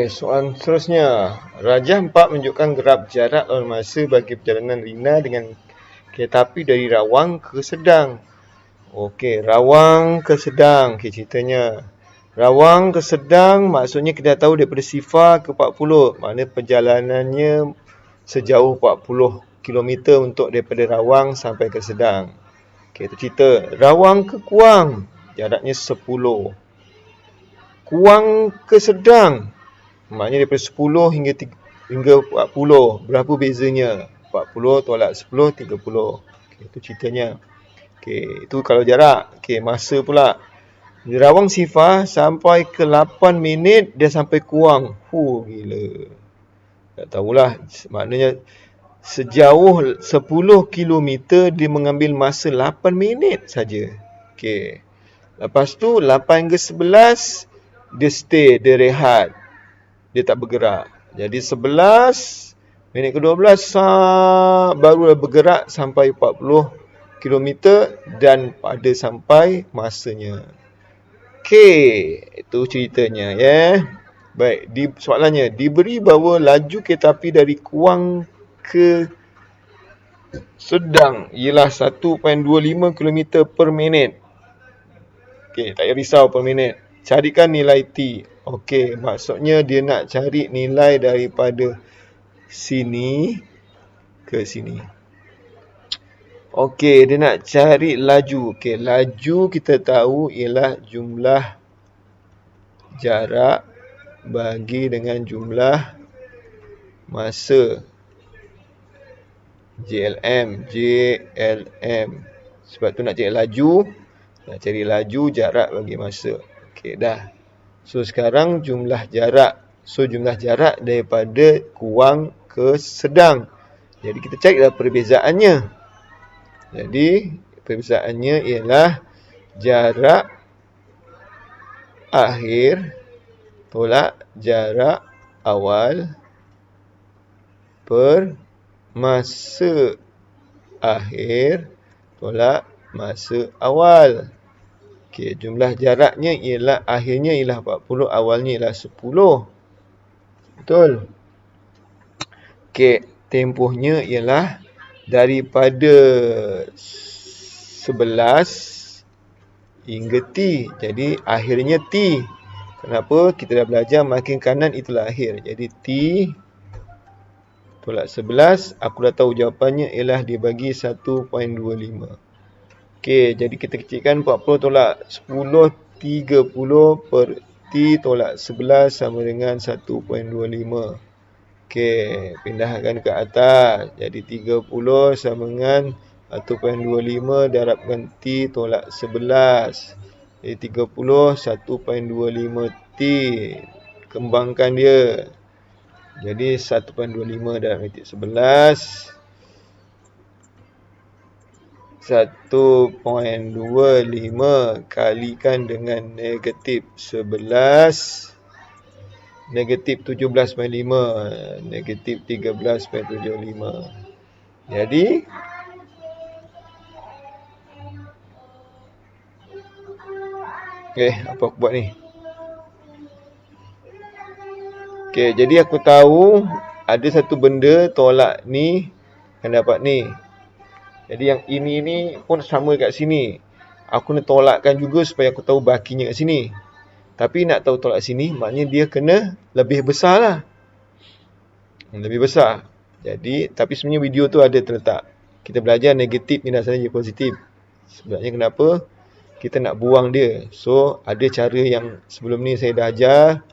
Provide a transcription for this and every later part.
Soalan seterusnya. Rajah 4 menunjukkan graf jarak lawan masa bagi perjalanan Rina dengan kereta api dari Rawang ke Sedang. Okey, Rawang ke Sedang. Okey, ceritanya. Rawang ke Sedang maksudnya kita tahu daripada Sifa ke 40. Maknanya perjalanannya sejauh 40 km untuk daripada Rawang sampai ke Sedang. Okey, itu cerita. Rawang ke Kuang. Jaraknya 10. Kuang ke Sedang. Maknanya daripada 10 hingga 40. Berapa bezanya? 40 tolak 10, 30. Okay, itu ceritanya. Okay, itu kalau jarak. Okay, masa pula. Rawang Sifa sampai ke 8 minit dia sampai Kuang. Gila. Tak tahulah. Maknanya sejauh 10 km dia mengambil masa 8 minit saja. Okay. Lepas tu 8 hingga 11 dia stay, dia rehat. Dia tak bergerak. Jadi 11 minit ke-12 baru bergerak sampai 40 km dan pada sampai masanya. Okey, itu ceritanya ya. Baik, soalannya diberi bahawa laju kereta api dari Kuang ke Sedang ialah 1.25 km per minit. Okey, tak payah risau per minit. Carikan nilai T. Okey, maksudnya dia nak cari nilai daripada sini ke sini. Okey, dia nak cari laju. Okey, laju kita tahu ialah jumlah jarak bagi dengan jumlah masa. JLM. Sebab tu nak cari laju, jarak bagi masa. Okey, dah. So sekarang jumlah jarak. So jumlah jarak daripada Kuang ke Sedang. Jadi kita carilah perbezaannya. Jadi perbezaannya ialah jarak akhir tolak jarak awal per masa akhir tolak masa awal. Okey, jumlah jaraknya ialah akhirnya ialah 40, awalnya ialah 10. Betul? Okey, tempohnya ialah daripada 11 hingga T. Jadi akhirnya T. Kenapa? Kita dah belajar makin kanan itulah akhir. Jadi T tolak 11, aku dah tahu jawapannya ialah dibagi 1.25. Okey, jadi kita kecilkan 40 tolak 10, 30 per T tolak 11 sama dengan 1.25. Okey, pindahkan ke atas. Jadi 30 sama dengan 1.25 darabkan T tolak 11. Jadi 30, 1.25 T. Kembangkan dia. Jadi 1.25 darab negatif 11. 1.25 kalikan dengan negatif 11. Negatif 17.5. Negatif 13.75. Jadi apa aku buat ni? Okey, jadi aku tahu ada satu benda tolak ni akan dapat ni. Jadi yang ini ni pun sama kat sini. Aku nak tolakkan juga supaya aku tahu bakinya kat sini. Tapi nak tahu tolak sini, maknanya dia kena lebih besar lah. Lebih besar. Jadi, tapi sebenarnya video tu ada terletak. Kita belajar negatif pindah sana je positif. Sebenarnya kenapa? Kita nak buang dia. So, ada cara yang sebelum ni saya dah ajar.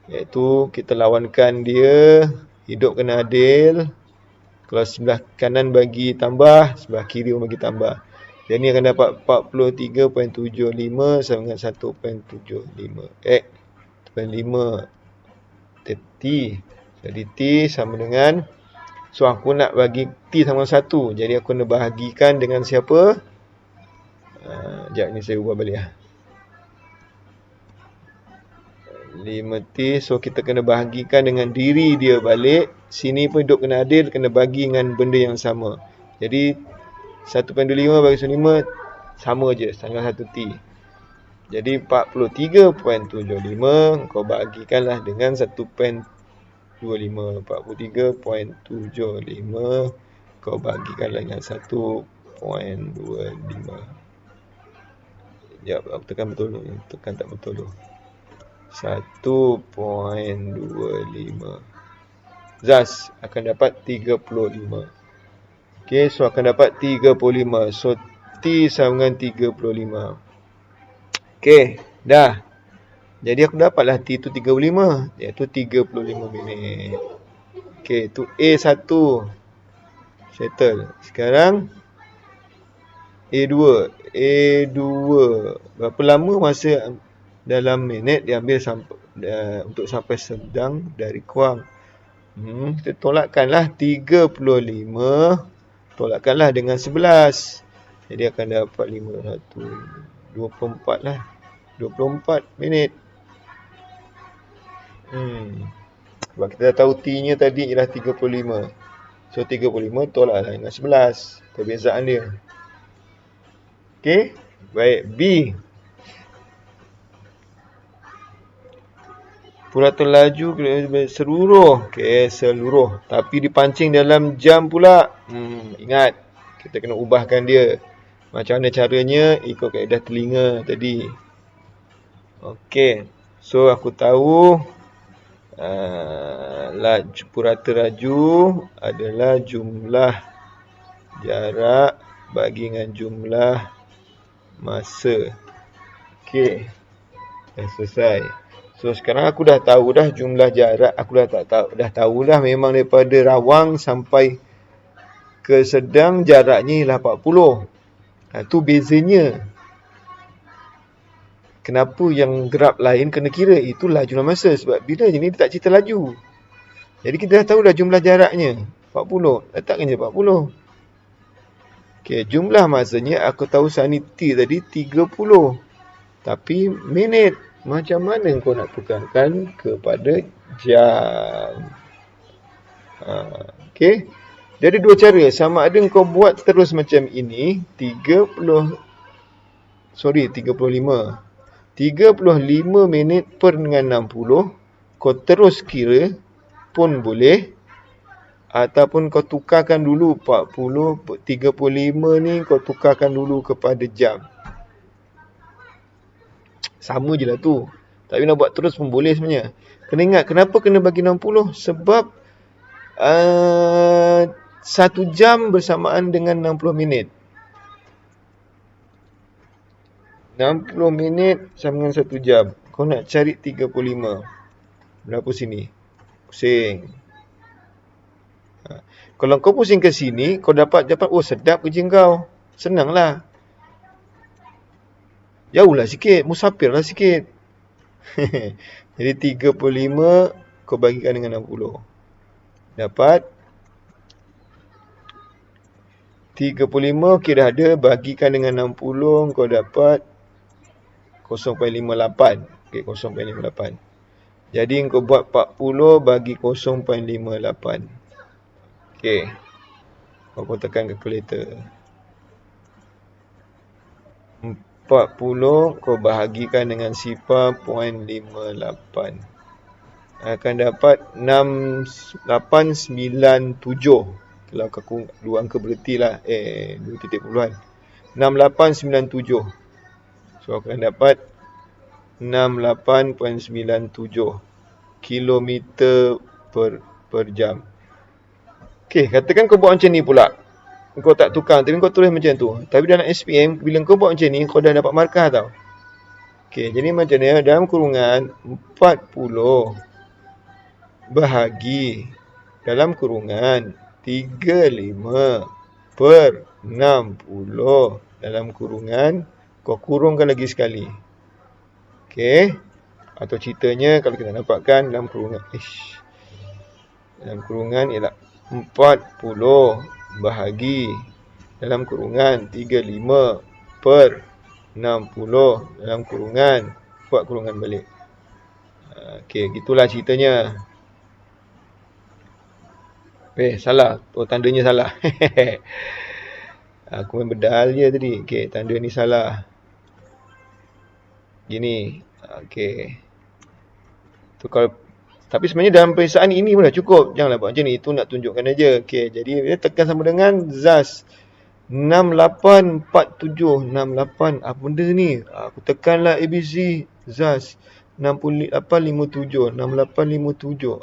Iaitu, kita lawankan dia. Hidup kena adil. Kalau sebelah kanan bagi tambah, sebelah kiri bagi tambah. Jadi ni akan dapat 43.75 sama dengan 1.75. 1.5 T. Jadi T sama dengan, so aku nak bagi T sama dengan 1. Jadi aku nak bahagikan dengan siapa? Sekejap ni saya ubah balik lah. 5T, so kita kena bahagikan dengan diri dia balik. Sini pun hidup kena adil, kena bagi dengan benda yang sama. Jadi 1.25 bagi 5 sama je, sama 1T. Jadi 43.75 kau bagikanlah dengan 1.25. 43.75 kau bagikanlah dengan 1.25. Sekejap, aku tekan betul dulu. Tekan tak betul dulu. 1.25. Zas akan dapat 35. Okey, so akan dapat 35. So T sama dengan 35. Okey, dah. Jadi aku dapatlah T tu 35, iaitu 35 minit. Okey, tu A1. Settle. Sekarang A2. A2. Berapa lama masa dalam minit dia ambil untuk sampai sedang dari Kuang? Kita tolakkanlah 35. Tolakkanlah dengan 11. Jadi akan dapat 24 lah. 24 minit. Sebab kita dah tahu T-nya tadi ialah 35. So 35 tolaklah dengan 11. Perbezaan dia. Okey. Baik. B. Purata laju seluruh. Okey, seluruh. Tapi dipancing dalam jam pula. Ingat. Kita kena ubahkan dia. Macam mana caranya? Ikut kaedah telinga tadi. Okey. So, aku tahu purata laju adalah jumlah jarak bagi dengan jumlah masa. Okey. Dah selesai. So sekarang aku dah tahu dah jumlah jarak. Aku dah tahu dah memang daripada Rawang sampai ke Sedang jaraknya ialah 40. Tu bezanya. Kenapa yang graf lain kena kira? Itu laju dalam masa. Sebab bila je ni dia tak cerita laju. Jadi kita dah tahu dah jumlah jaraknya 40. Letakkan je 40. Okey, jumlah masanya aku tahu sani T tadi 30. Tapi minit. Macam mana kau nak tukarkan kepada jam? Okey. Jadi dua cara. Sama ada kau buat terus macam ini. 35. 35 minit per dengan 60. Kau terus kira pun boleh. Ataupun kau tukarkan dulu 40. 35 ni kau tukarkan dulu kepada jam. Sama je lah tu. Tapi nak buat terus pun boleh sebenarnya. Kena ingat, kenapa kena bagi 60? Sebab 1 jam bersamaan dengan 60 minit. 60 minit sama dengan 1 jam. Kau nak cari 35. Berapa sini? Pusing. Kalau kau pusing ke sini, kau dapat, oh sedap kerja kau. Senanglah. Jauhlah sikit, musafirlah sikit. Jadi 35 kau bagikan dengan 60. Dapat 35, okey dah ada. Bagikan dengan 60, kau dapat 0.58. Okey, 0.58. Jadi kau buat 40 bagi 0.58. Okey. Kau tekan kalkulator. 40 kau bahagikan dengan 0.58. Akan dapat 6897. Kalau aku dua angka berhenti lah. 2 titik puluhan. 6897. So akan dapat 68.97 kilometer per jam. Okey, katakan kau buat macam ni pula. Kau tak tukar, tapi kau tulis macam tu. Tapi dalam SPM, bila kau buat macam ni, kau dah dapat markah tau. Okey, jadi macam ni, dalam kurungan 40 bahagi dalam kurungan 35 per 60 dalam kurungan, kau kurungkan lagi sekali. Okey. Atau ceritanya kalau kita dapatkan dalam kurungan ialah 40 bahagi dalam kurungan 35 per 60 dalam kurungan, buat kurungan balik. Okey, gitulah ceritanya. Salah. Oh, tandanya salah. Aku main bedal je tadi. Okey, tanda ni salah. Gini. Okey. Tu kalau tapi sebenarnya dalam periksaan ini pun dah cukup. Janganlah buat macam ni. Itu nak tunjukkan aja. Okey, jadi dia tekan sama dengan ZAS 6847. 68. Apa benda ni? Aku tekanlah ABC ZAS 6857. 6857.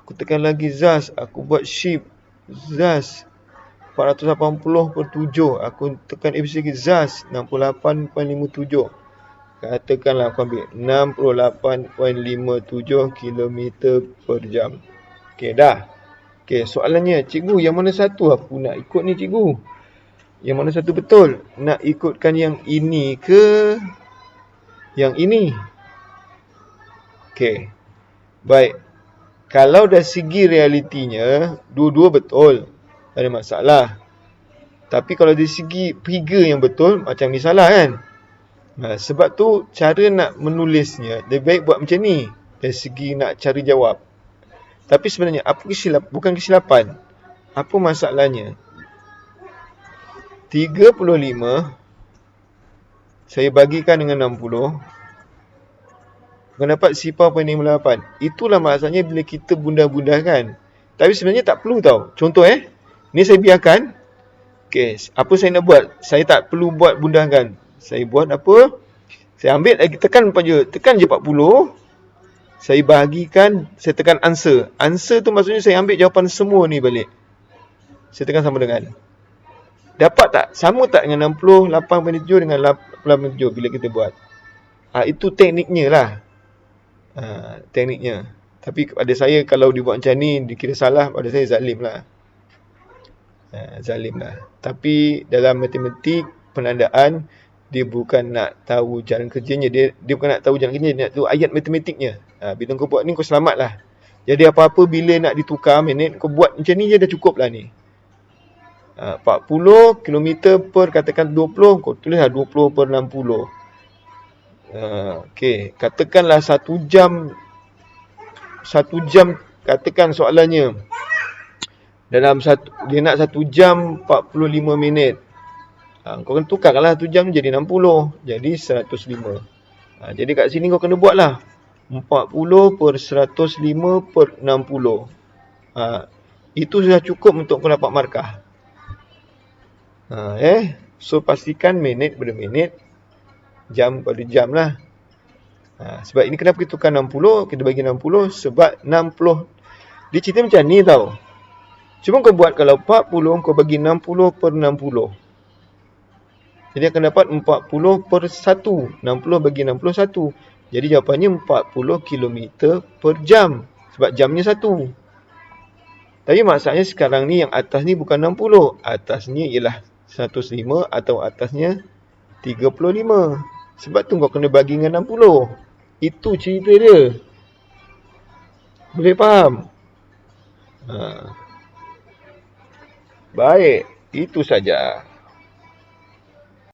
Aku tekan lagi ZAS. Aku buat shift ZAS 480/7. Aku tekan ABC lagi ZAS 68.57. Katakanlah aku ambil 68.57 km per jam. Okey, dah. Okey, soalannya, cikgu, yang mana satu aku nak ikut ni, cikgu? Yang mana satu betul? Nak ikutkan yang ini ke yang ini? Okey. Baik. Kalau dah segi realitinya, dua-dua betul. Tak ada masalah. Tapi kalau dari segi figure yang betul, macam ni salah kan? Sebab tu cara nak menulisnya lebih baik buat macam ni dari segi nak cari jawab. Tapi sebenarnya apa bukan kesilapan. Apa masalahnya? 35 saya bagikan dengan 60 akan dapat 0.58. Itulah maksudnya bila kita bundah-bundahkan. Tapi sebenarnya tak perlu tau. Contoh ni saya biarkan. Okey, apa saya nak buat? Saya tak perlu buat bundahkan. Saya buat apa? Saya ambil lagi, tekan je 40. Saya bahagikan, saya tekan answer. Answer tu maksudnya saya ambil jawapan semua ni balik. Saya tekan sama dengan. Dapat tak? Sama tak dengan 68.7 dengan 88.7 bila kita buat? Itu tekniknya lah. Tekniknya. Tapi pada saya kalau dibuat macam ni, dikira salah, pada saya zalim lah. Zalim lah. Tapi dalam matematik, penandaan, dia bukan nak tahu jalan kerjanya. Dia bukan nak tahu jalan kerjanya, dia nak tahu ayat matematiknya. Bila kau buat ni, kau selamat lah. Jadi apa-apa bila nak ditukar minit, kau buat macam ni je dah cukup lah ni. 40 km per katakan 20, kau tulislah 20 per 60. Okey, katakanlah 1 jam, katakan soalannya. Dia nak 1 jam 45 minit. Kau kena tukarlah 1 jam jadi 60. Jadi 105. Jadi kat sini kau kena buat lah 40 per 105 per 60. Itu sudah cukup untuk kau dapat markah. So pastikan minit pada minit, jam pada jam lah. Sebab ini kenapa kita tukar 60, kita bagi 60, sebab 60. Dia cerita macam ni tau. Cuma kau buat kalau 40, kau bagi 60 per 60. Jadi akan dapat 40 per 1. 60 bagi 61. Jadi jawapannya 40 km per jam. Sebab jamnya 1. Tapi maksudnya sekarang ni yang atas ni bukan 60. Atasnya ialah 105 atau atasnya 35. Sebab tu kau kena bagi dengan 60. Itu cerita dia. Boleh faham? Baik. Itu saja.